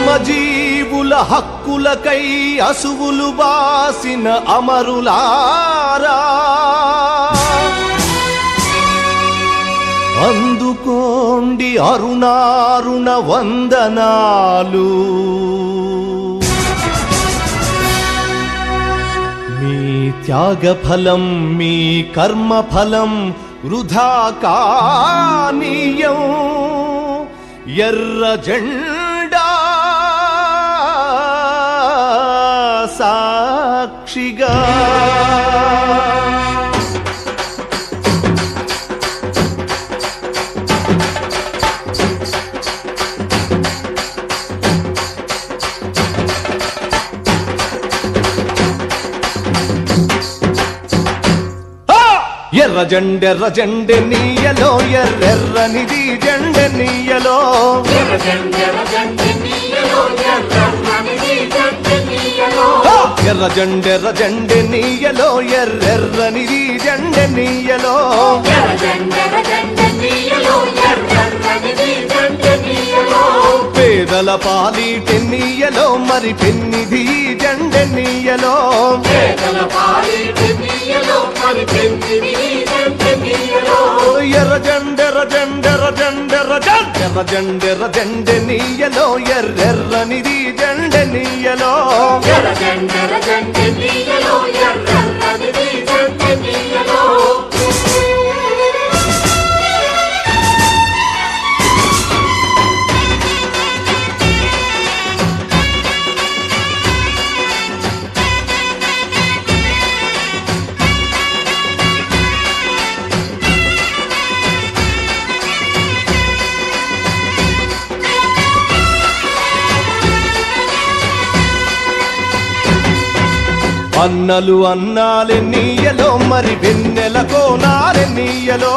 శ్రమజీవుల హక్కులకై అసువులు బాసిన అమరులారా అందుకోండి అరుణారుణ వందనాలు. మీ త్యాగఫలం మీ కర్మఫలం వృధా కానీయం. ఎర్ర జెండా సాక్షిగా ఎర్ర జెండె నీయలో ఎర్రెర్రనిది జెండె నీయలో. ఎర్ర జెండె నీయలో ఎర్రెర్రనిది జెండె నీయలో. పేదల పాలిటి నీయలో మరి పెన్నిది జెండె నీయలో. ఎర్ర జెండె నీయలో ఎర్రెర్రనిది జెండె నీయలో. అన్నలు అన్నాలే నీయలో మరి వెన్నెల కోనాలే నీయలో.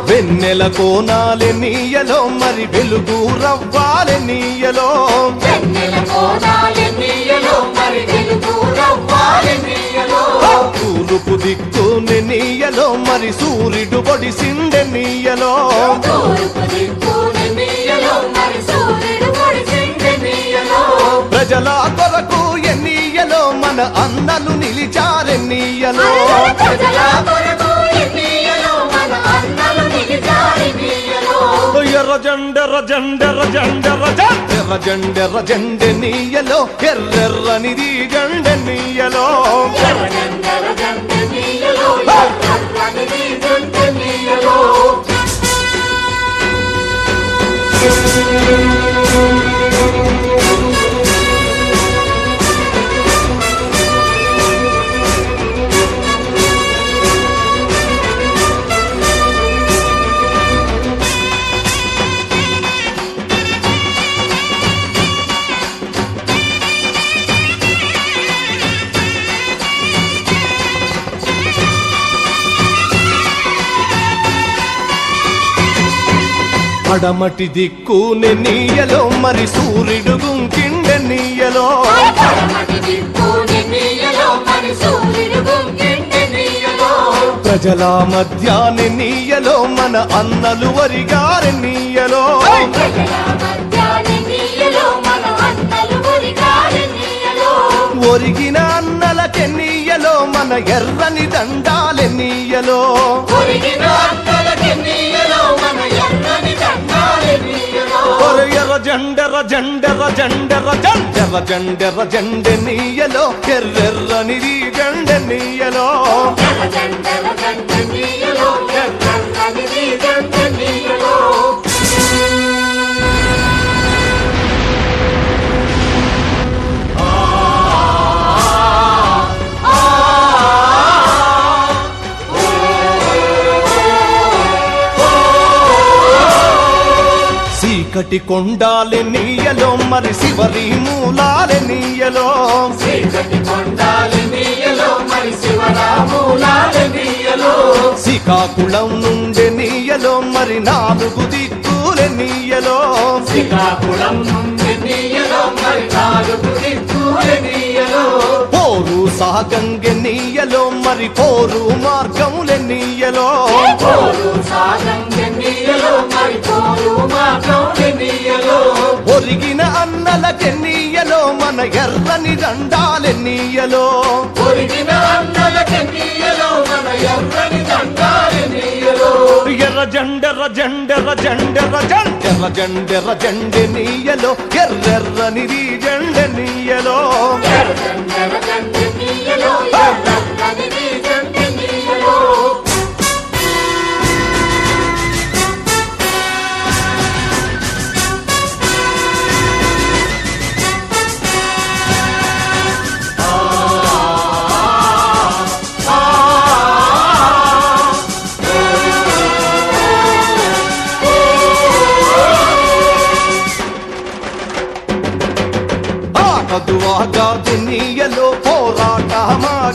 వెన్నెల కోనాలే నీయలో మరి వెలుగు రవ్వాలే నీయలో. తూర్పు దిక్కుని నీయలో మరి సూర్యుడు పొడిసిందె నీయలో. ప్రజల కొరకు ఎన్నీయలో మన అన్నలు నిలిచారెన్నీయలో. ఎర్ర జెండె నీయలో ఎర్రెర్రనిది జెండె నీయలో. అడమటి దిక్కుని నీయలో మరి సూర్యుడు గుంకిండె నీయలో. ప్రజల మధ్యాని నీయలో మన అన్నలు వరిగారి నీయలో. ఒరిగిన అన్నలకి నీయలో మన ఎర్రని దండాలె నీయలో. ఎర్ర జెండె నీయలో ఎర్రెర్రనిది జెండె నీయలో. చీకటి కొండాలె నీయలో మరి శివరి మూలాలె నీయలో. శ్రీకాకుళం నుండి నీయలో మరి 4 దిక్కులె నీయలో. పోరు సాగంగె నీయలో మరి పోరు మార్గములె నీయలో. ఒరిగిన అన్నలకెన్నీయలో మన ఎర్రని జెండాలెన్నీయలో ఎర్ర జెండెర్ర జెండెర్ర జెండెర్ర జెండెర్ర జెండెర్ర జెండెనీయలో ఎర్రెర్రని జెండెనీయలో ఆగదువాగాదెన్నీయలో పోరాటమాగాదెన్నీయలో